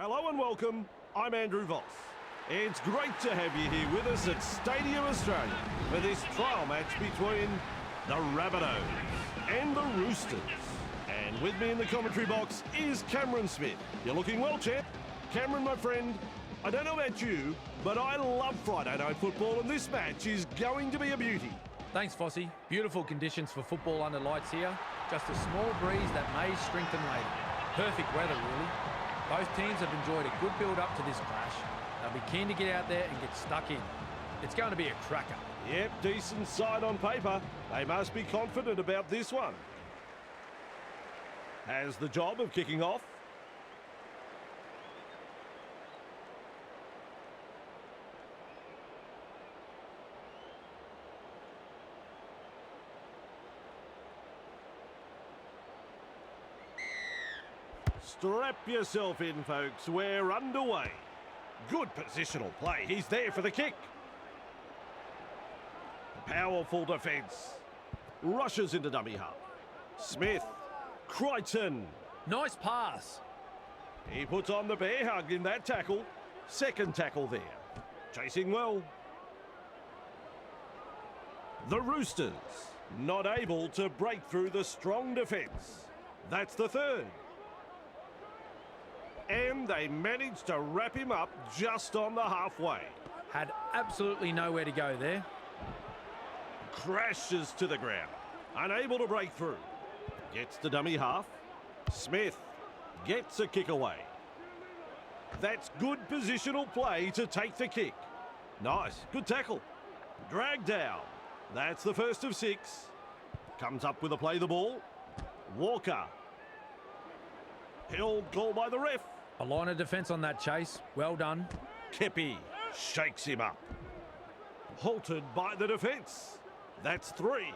Hello and welcome, I'm Andrew Voss. It's great to have you here with us at Stadium Australia for this trial match between the Rabbitohs and the Roosters. And with me in the commentary box is Cameron Smith. You're looking well, champ. Cameron, my friend, I don't know about you, but I love Friday night football and this match is going to be a beauty. Thanks, Fossey. Beautiful conditions for football under lights here. Just a small breeze that may strengthen later. Perfect weather, really. Both teams have enjoyed a good build-up to this clash. They'll be keen to get out there and get stuck in. It's going to be a cracker. Yep, decent side on paper. They must be confident about this one. Has the job of kicking off. Strap yourself in, folks. We're underway. Good positional play. He's there for the kick. Powerful defence. Rushes into dummy half. Smith. Crichton. Nice pass. He puts on the bear hug in that tackle. Second tackle there. Chasing well. The Roosters not able to break through the strong defence. That's the third. And they managed to wrap him up just on the halfway. Had absolutely nowhere to go there. Crashes to the ground. Unable to break through. Gets the dummy half. Smith gets a kick away. That's good positional play to take the kick. Nice. Good tackle. Drag down. That's the first of 6. Comes up with a play the ball. Walker. Held goal by the ref. A line of defence on that chase. Well done. Kepi shakes him up. Halted by the defence. That's 3.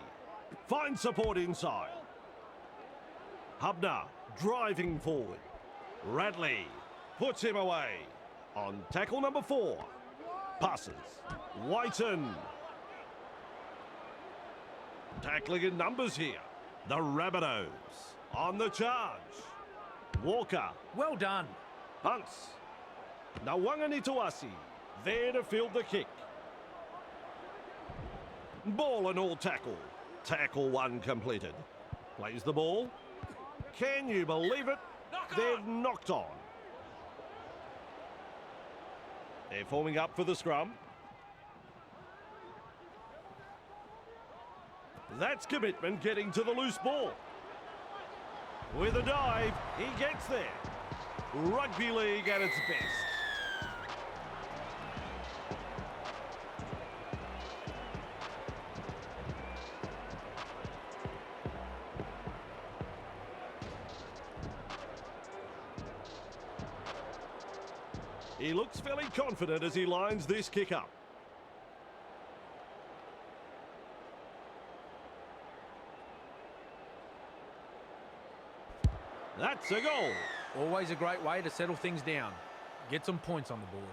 Finds support inside. Hubner driving forward. Radley puts him away. On tackle number 4. Passes. Whiten. Tackling in numbers here. The Rabbitohs on the charge. Walker. Well done. Hunts. Nawanganituasi there to field the kick. Ball and all tackle. Tackle 1 completed. Plays the ball. Can you believe it? They've knocked on. They're forming up for the scrum. That's commitment getting to the loose ball. With a dive, he gets there. Rugby League at its best. He looks fairly confident as he lines this kick up. That's a goal. Always a great way to settle things down. Get some points on the board.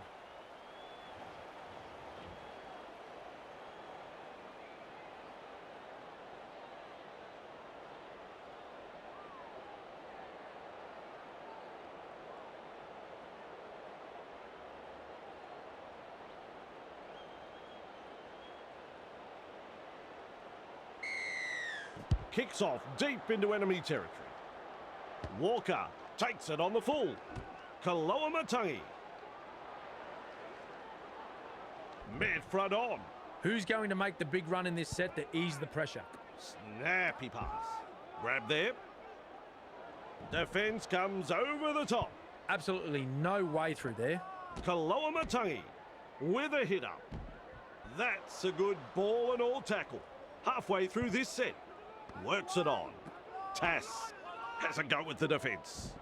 Kicks off deep into enemy territory. Walker takes it on the full. Kaloamatangi. Mid front on. Who's going to make the big run in this set to ease the pressure? Snappy pass. Grab there. Defence comes over the top. Absolutely no way through there. Kaloamatangi with a hit up. That's a good ball and all tackle. Halfway through this set. Works it on. Tass has a go with the defence.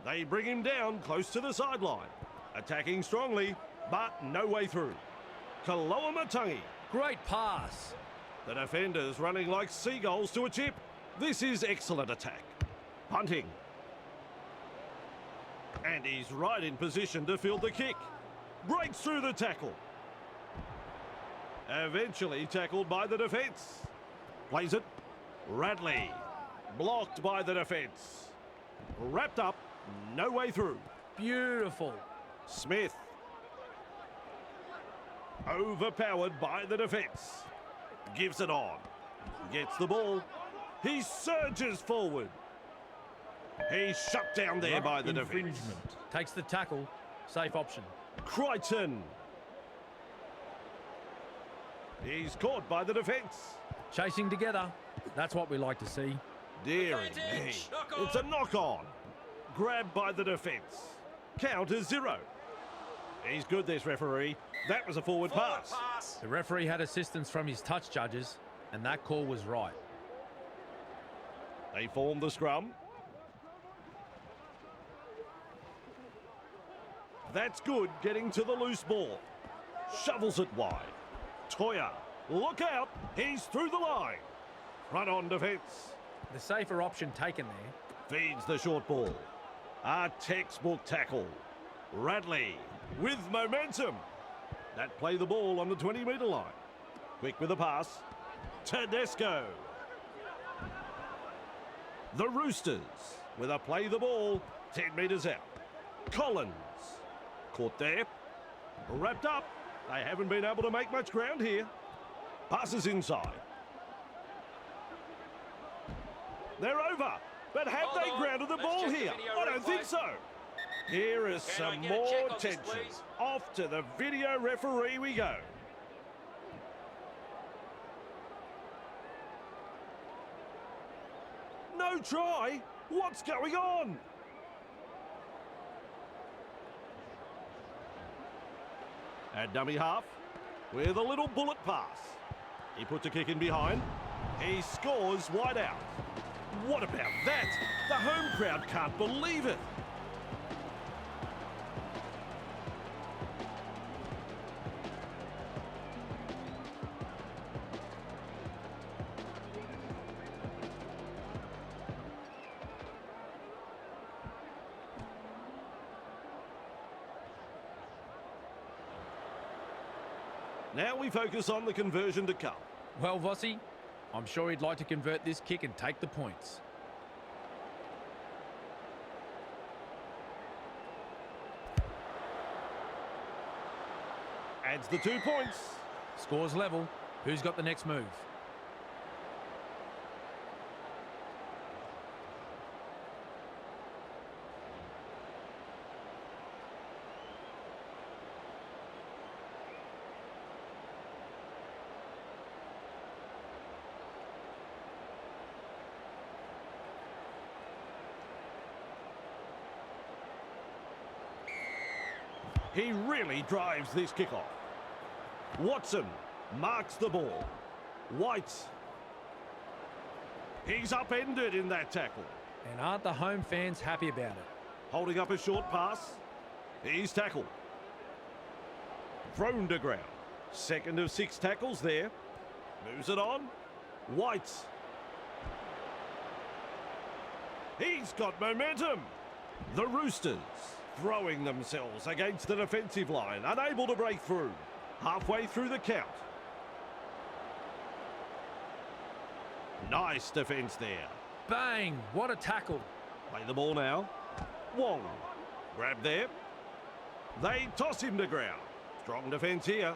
They bring him down close to the sideline. Attacking strongly, but no way through. Kaloamatangi. Great pass. The defenders running like seagulls to a chip. This is excellent attack. Punting. And he's right in position to field the kick. Breaks through the tackle. Eventually tackled by the defence. Plays it. Radley. Blocked by the defence. Wrapped up. No way through. Beautiful. Smith. Overpowered by the defence. Gives it on. Gets the ball. He surges forward. He's shut down there by the defence. Takes the tackle. Safe option. Crichton. He's caught by the defence. Chasing together. That's what we like to see. Deary me. It's a knock-on. Grabbed by the defence. Count is 0. He's good, this referee. That was a forward pass. The referee had assistance from his touch judges, and that call was right. They form the scrum. That's good, getting to the loose ball. Shovels it wide. Toya, look out. He's through the line. Run on defence. The safer option taken there. Feeds the short ball. A textbook tackle. Radley with momentum. That play the ball on the 20-metre line. Quick with a pass. Tedesco. The Roosters with a play the ball 10 metres out. Collins. Caught there. Wrapped up. They haven't been able to make much ground here. Passes inside. They're over. But have they grounded the ball here? I don't think so. Here is some more tension. Off to the video referee we go. No try? What's going on? And dummy half with a little bullet pass. He puts a kick in behind. He scores wide out. What about that? The home crowd can't believe it. Now we focus on the conversion to come. Well, Vossi, I'm sure he'd like to convert this kick and take the points. Adds the 2 points. Scores level. Who's got the next move? He really drives this kickoff. Watson marks the ball. White. He's upended in that tackle. And aren't the home fans happy about it? Holding up a short pass. He's tackled. Thrown to ground. Second of 6 tackles there. Moves it on. White. He's got momentum. The Roosters throwing themselves against the defensive line, unable to break through. Halfway through the count. Nice defence there. Bang! What a tackle. Play the ball now. Wong. Grab there. They toss him to ground. Strong defence here.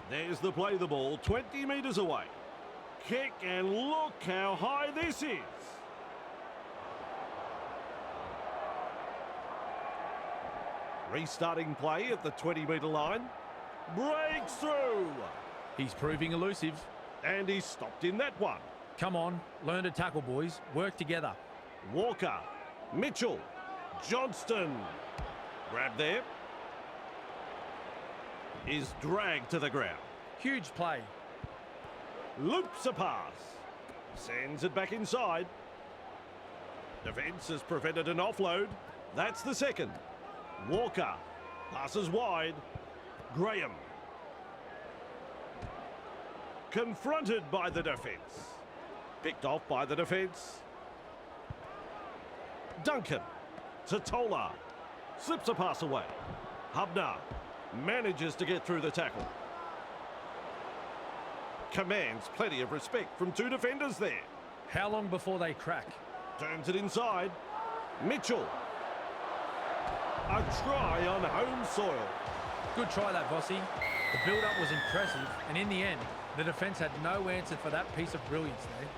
There's the play the ball 20 metres away. Kick, and look how high this is. Restarting play at the 20-metre line. Breaks through. He's proving elusive. And he's stopped in that one. Come on, learn to tackle, boys. Work together. Walker. Mitchell. Johnston. Grab there. Is dragged to the ground. Huge play. Loops a pass. Sends it back inside. Defence has prevented an offload. That's the second. Walker passes wide. Graham. Confronted by the defence. Picked off by the defence. Duncan. Totola. Slips a pass away. Hubner manages to get through the tackle. Commands plenty of respect from 2 defenders there. How long before they crack? Turns it inside. Mitchell. A try on home soil. Good try that, Vossi. The build-up was impressive, and in the end, the defence had no answer for that piece of brilliance there.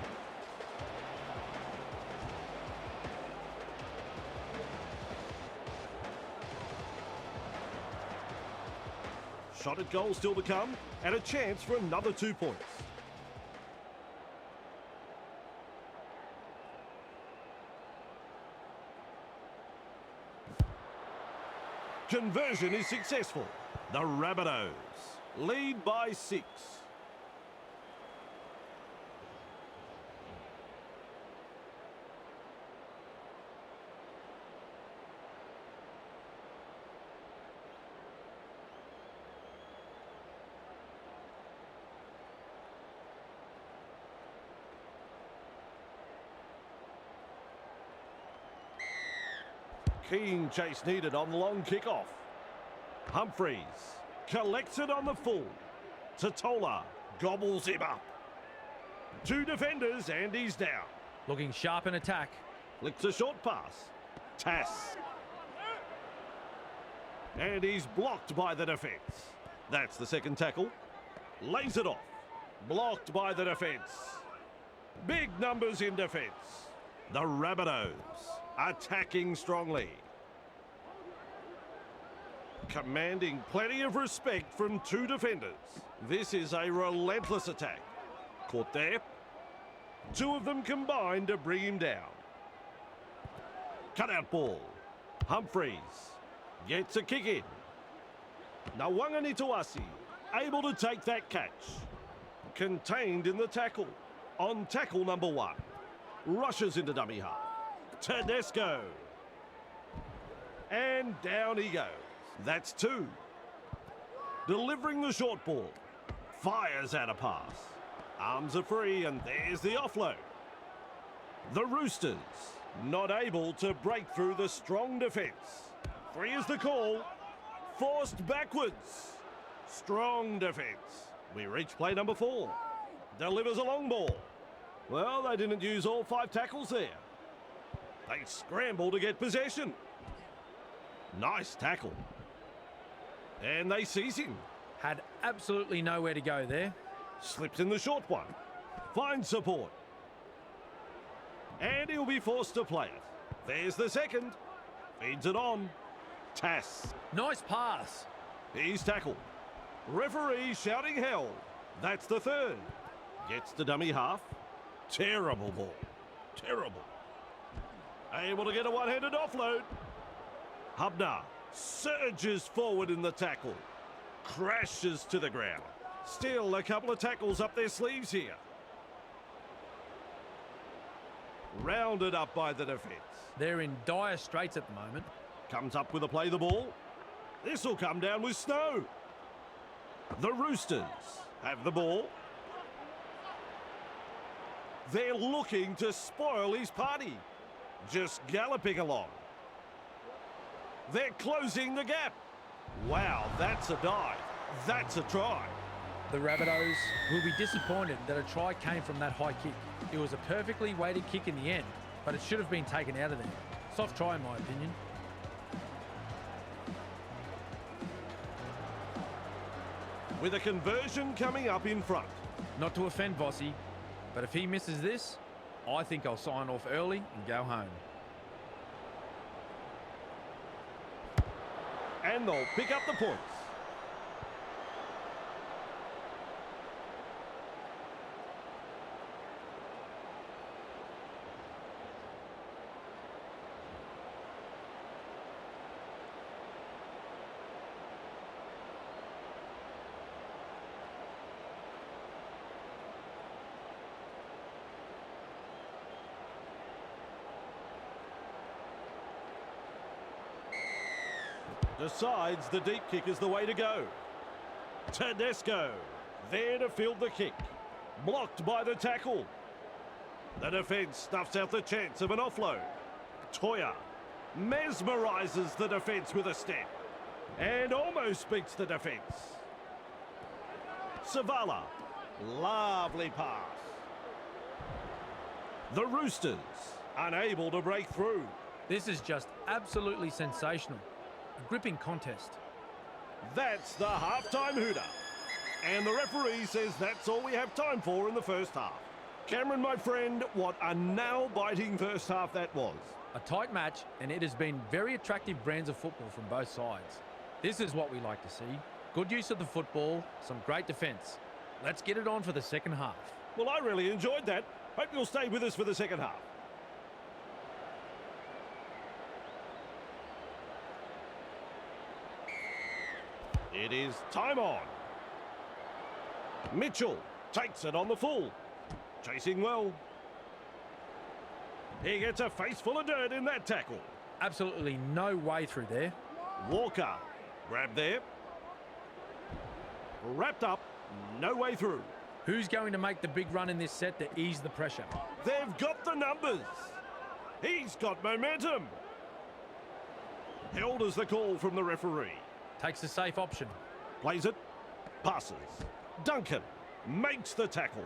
Shot at goal still to come, and a chance for another 2 points. Conversion is successful. The Rabbitohs lead by 6. Keen chase needed on the long kickoff. Humphreys collects it on the full. Totola gobbles him up. 2 defenders and he's down. Looking sharp in attack. Flicks a short pass. Tass. And he's blocked by the defence. That's the second tackle. Lays it off. Blocked by the defence. Big numbers in defence. The Rabbitohs attacking strongly. Commanding plenty of respect from 2 defenders. This is a relentless attack. Caught there. 2 of them combined to bring him down. Cutout ball. Humphreys gets a kick in. Nawanganituasi able to take that catch. Contained in the tackle. On tackle number 1. Rushes into dummy half. Tedesco. And down he goes. That's 2. Delivering the short ball. Fires out a pass. Arms are free and there's the offload. The Roosters not able to break through the strong defence. 3 is the call. Forced backwards. Strong defence. We reach play number 4. Delivers a long ball. Well, they didn't use all 5 tackles there. They scramble to get possession. Nice tackle. And they seize him. Had absolutely nowhere to go there. Slips in the short one. Finds support. And he'll be forced to play it. There's the second. Feeds it on. Tass. Nice pass. He's tackled. Referee shouting hell. That's the third. Gets to dummy half. Terrible ball. Terrible. Able to get a one-handed offload. Hubner surges forward in the tackle. Crashes to the ground. Still a couple of tackles up their sleeves here. Rounded up by the defence. They're in dire straits at the moment. Comes up with a play the ball. This will come down with Snow. The Roosters have the ball. They're looking to spoil his party. Just galloping along. They're closing the gap. Wow, that's a dive. That's a try. The Rabbitohs will be disappointed that a try came from that high kick. It was a perfectly weighted kick in the end, but it should have been taken out of there. Soft try in my opinion. With a conversion coming up in front. Not to offend Vossi, but if he misses this, I think I'll sign off early and go home. And they'll pick up the points. Decides the deep kick is the way to go. Tedesco there to field the kick. Blocked by the tackle. The defence stuffs out the chance of an offload. Toya mesmerises the defence with a step. And almost beats the defence. Savala, lovely pass. The Roosters unable to break through. This is just absolutely sensational. A gripping contest. That's the halftime hooter. And the referee says that's all we have time for in the first half. Cameron, my friend, what a nail-biting first half that was. A tight match, and it has been very attractive brands of football from both sides. This is what we like to see. Good use of the football, some great defence. Let's get it on for the second half. Well, I really enjoyed that. Hope you'll stay with us for the second half. It is time on. Mitchell takes it on the full. Chasing well. He gets a face full of dirt in that tackle. Absolutely no way through there. Walker, grab there. Wrapped up, no way through. Who's going to make the big run in this set to ease the pressure? They've got the numbers. He's got momentum. Held as the call from the referee. Takes the safe option. Plays it, passes. Duncan makes the tackle.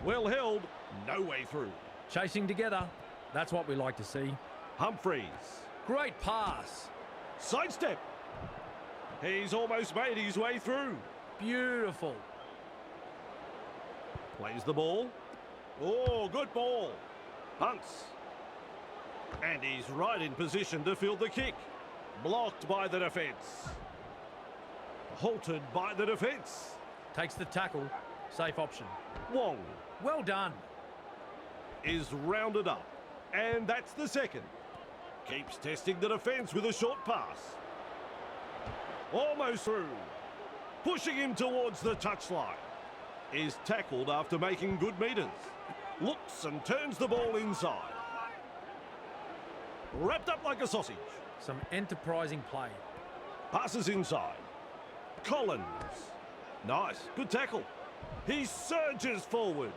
Well held, no way through. Chasing together. That's what we like to see. Humphreys. Great pass. Sidestep. He's almost made his way through. Beautiful. Plays the ball. Oh, good ball. Hunts. And he's right in position to field the kick. Blocked by the defence. Halted by the defence. Takes the tackle. Safe option. Wong Well done. is rounded up. And that's the second. Keeps testing the defence with a short pass. Almost through. Pushing him towards the touchline. Is tackled after making good metres. Looks and turns the ball inside. Wrapped up like a sausage. Some enterprising play. Passes inside. Collins. Nice. Good tackle. He surges forward.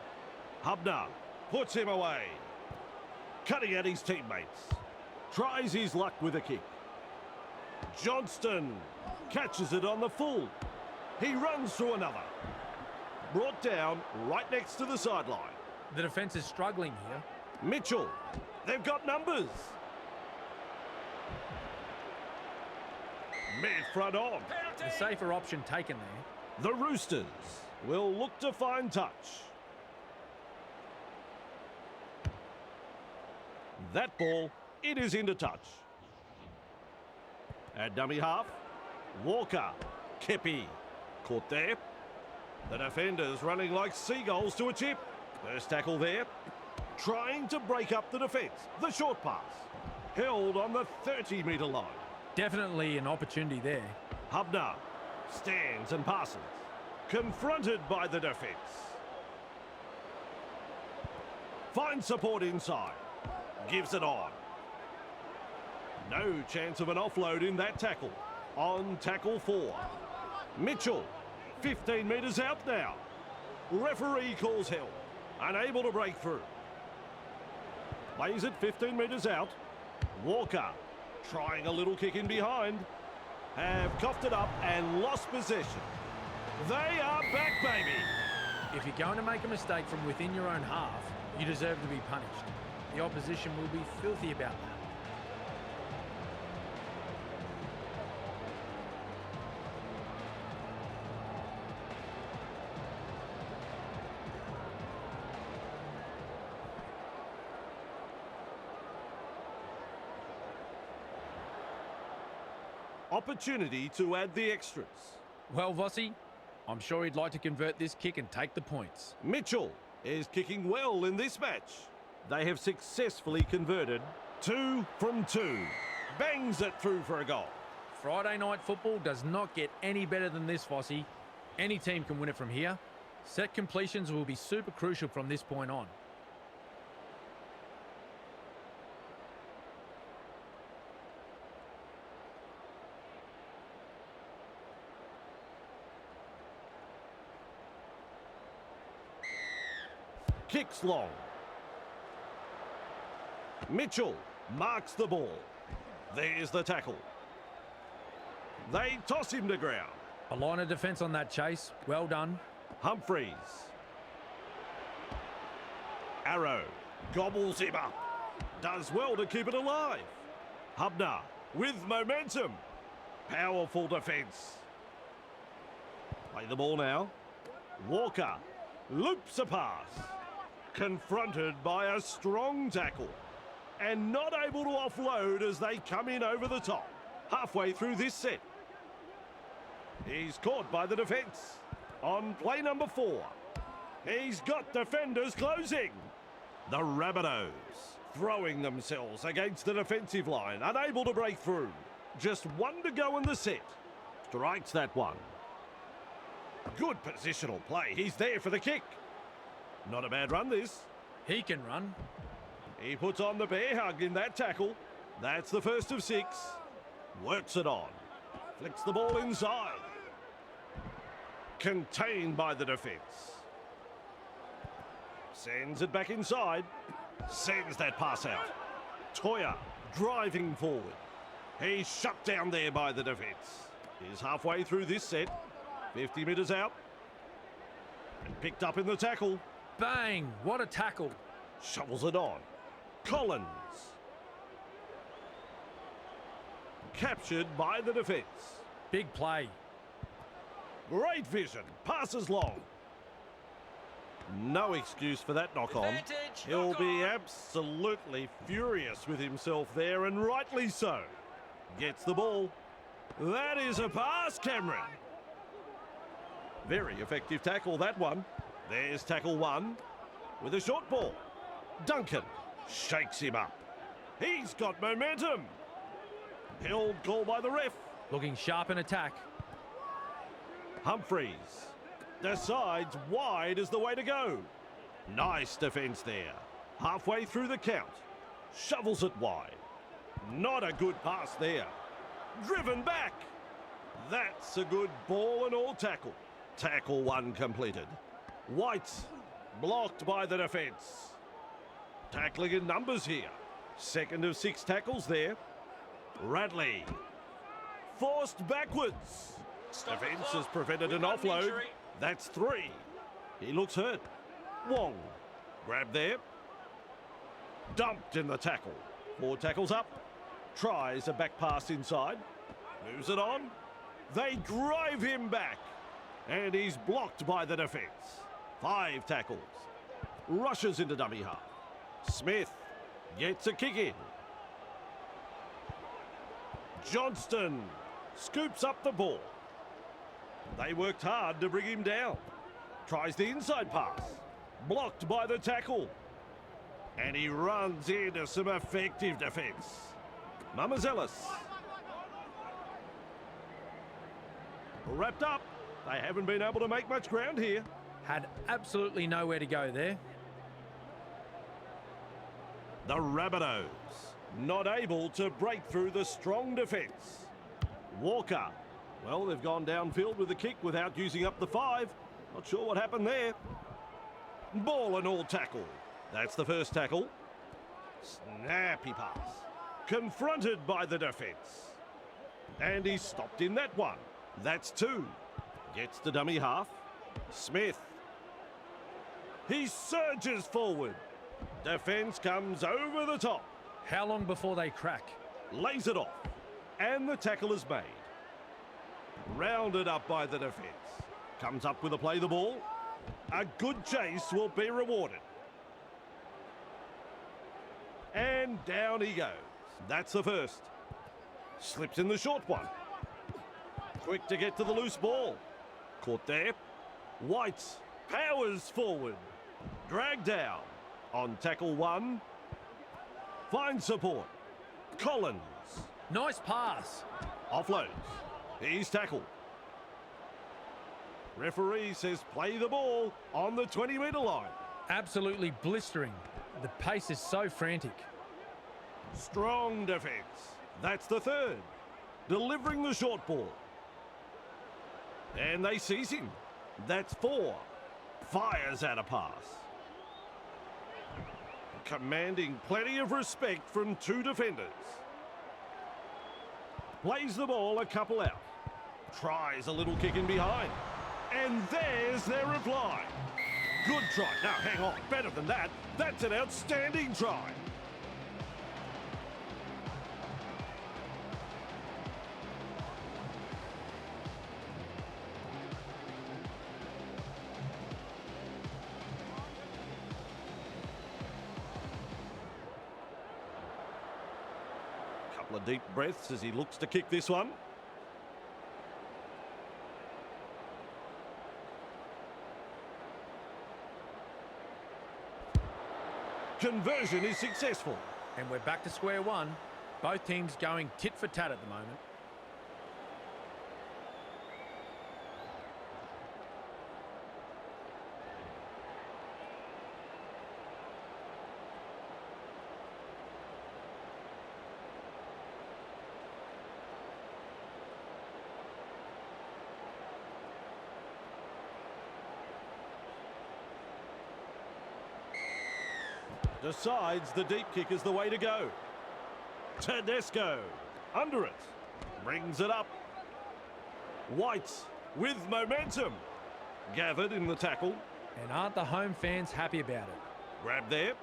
Hubner puts him away. Cutting at his teammates. Tries his luck with a kick. Johnston catches it on the full. He runs through another. Brought down right next to the sideline. The defence is struggling here. Mitchell. They've got numbers. Mid front on. The safer option taken there. The Roosters will look to find touch. That ball, it is into touch. At dummy half, Walker, Kepi, caught there. The defenders running like seagulls to a chip. First tackle there. Trying to break up the defence. The short pass. Held on the 30-metre line. Definitely an opportunity there. Hubner stands and passes. Confronted by the defence. Finds support inside. Gives it on. No chance of an offload in that tackle. On tackle 4. Mitchell, 15 metres out now. Referee calls held. Unable to break through. Plays it 15 metres out. Walker trying a little kick in behind. Have coughed it up and lost possession. They are back, baby. If you're going to make a mistake from within your own half, you deserve to be punished. The opposition will be filthy about that. Opportunity to add the extras. Well, Vossi, I'm sure he'd like to convert this kick and take the points. Mitchell is kicking well in this match. They have successfully converted 2 from 2. Bangs it through for a goal. Friday night football does not get any better than this, Vossi. Any team can win it from here. Set completions will be super crucial from this point on. Kicks long. Mitchell marks the ball. There's the tackle. They toss him to ground. A line of defence on that chase. Well done. Humphreys. Arrow gobbles him up. Does well to keep it alive. Hubner with momentum. Powerful defence. Play the ball now. Walker loops a pass. Confronted by a strong tackle. And not able to offload as they come in over the top. Halfway through this set. He's caught by the defence. On play number 4. He's got defenders closing. The Rabbitohs throwing themselves against the defensive line, unable to break through. Just one to go in the set. Strikes that one. Good positional play. He's there for the kick. Not a bad run, this. He can run. He puts on the bear hug in that tackle. That's the first of 6. Works it on. Flicks the ball inside. Contained by the defence. Sends it back inside. Sends that pass out. Toya driving forward. He's shut down there by the defence. He's halfway through this set. 50 metres out. And picked up in the tackle. Bang! What a tackle. Shovels it on. Collins. Captured by the defence. Big play. Great vision. Passes long. No excuse for that knock on. He'll be absolutely furious with himself there, and rightly so. Gets the ball. That is a pass, Cameron. Very effective tackle, that one. There's tackle 1 with a short ball. Duncan shakes him up. He's got momentum. Held call by the ref. Looking sharp in attack. Humphreys decides wide is the way to go. Nice defence there. Halfway through the count. Shovels it wide. Not a good pass there. Driven back. That's a good ball and all tackle. Tackle 1 completed. White blocked by the defence. Tackling in numbers here. Second of 6 tackles there. Radley forced backwards. Defence has prevented an offload. That's 3. He looks hurt. Wong grabbed there. Dumped in the tackle. 4 tackles up. Tries a back pass inside. Moves it on. They drive him back. And he's blocked by the defence. 5 tackles. Rushes into dummy half. Smith gets a kick in. Johnston scoops up the ball. They worked hard to bring him down. Tries the inside pass. Blocked by the tackle. And he runs into some effective defence. Mamazelis. Wrapped up. They haven't been able to make much ground here. Had absolutely nowhere to go there. The Rabbitohs not able to break through the strong defence. Walker. Well, they've gone downfield with the kick without using up the 5. Not sure what happened there. Ball and all tackle. That's the first tackle. Snappy pass. Confronted by the defence. And he's stopped in that one. That's 2. Gets the dummy half. Smith. He surges forward. Defence comes over the top. How long before they crack? Lays it off. And the tackle is made. Rounded up by the defence. Comes up with a play the ball. A good chase will be rewarded. And down he goes. That's the first. Slips in the short one. Quick to get to the loose ball. Caught there. White powers forward. Dragged down. On tackle 1. Finds support. Collins. Nice pass. Offloads. He's tackled. Referee says play the ball on the 20-metre line. Absolutely blistering. The pace is so frantic. Strong defence. That's the third. Delivering the short ball. And they seize him. That's 4. Fires out a pass. Commanding plenty of respect from 2 defenders. Plays the ball a couple out. Tries a little kick in behind. And there's their reply. Good try. Now, hang on. Better than that. That's an outstanding try. Couple of deep breaths as he looks to kick this one. Conversion is successful. And we're back to square one. Both teams going tit for tat at the moment. Decides the deep kick is the way to go. Tedesco under it. Brings it up. White with momentum. Gathered in the tackle. And aren't the home fans happy about it? Grab there.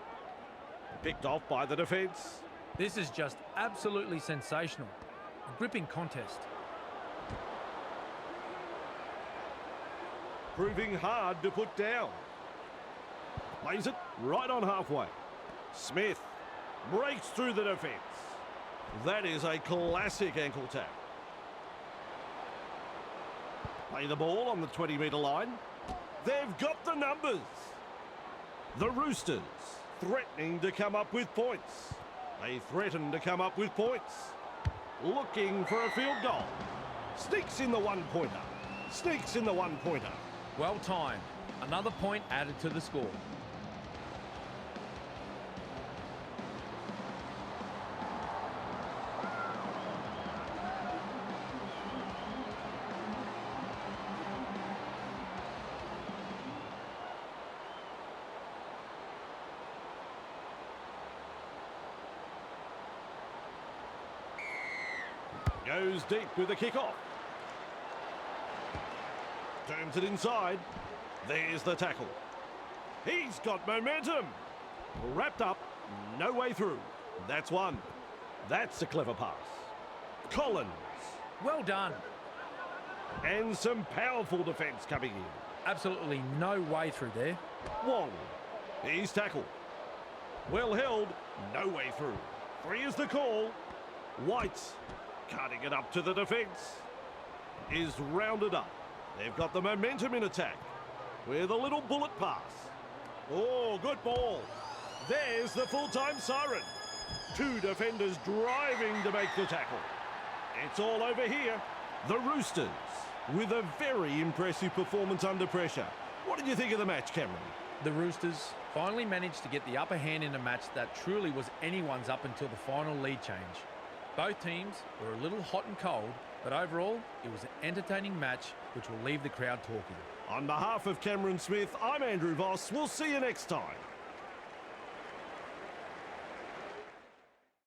Picked off by the defence. This is just absolutely sensational. A gripping contest. Proving hard to put down. Plays it right on halfway. Smith breaks through the defence. That is a classic ankle tap. Play the ball on the 20-metre line. They've got the numbers. The Roosters threatening to come up with points. They threaten to come up with points. Looking for a field goal. Sneaks in the one-pointer. Sneaks in the one-pointer. Well timed. Another point added to the score. Goes deep with the kick-off. Turns it inside. There's the tackle. He's got momentum. Wrapped up. No way through. That's one. That's a clever pass. Collins. Well done. And some powerful defence coming in. Absolutely no way through there. Wong. He's tackled. Well held. No way through. 3 is the call. White. Cutting it up to the defence. Is rounded up. They've got the momentum in attack. With a little bullet pass. Oh, good ball. There's the full-time siren. 2 defenders driving to make the tackle. It's all over here. The Roosters with a very impressive performance under pressure. What did you think of the match, Cameron? The Roosters finally managed to get the upper hand in a match that truly was anyone's up until the final lead change. Both teams were a little hot and cold, but overall, it was an entertaining match which will leave the crowd talking. On behalf of Cameron Smith, I'm Andrew Voss. We'll see you next time.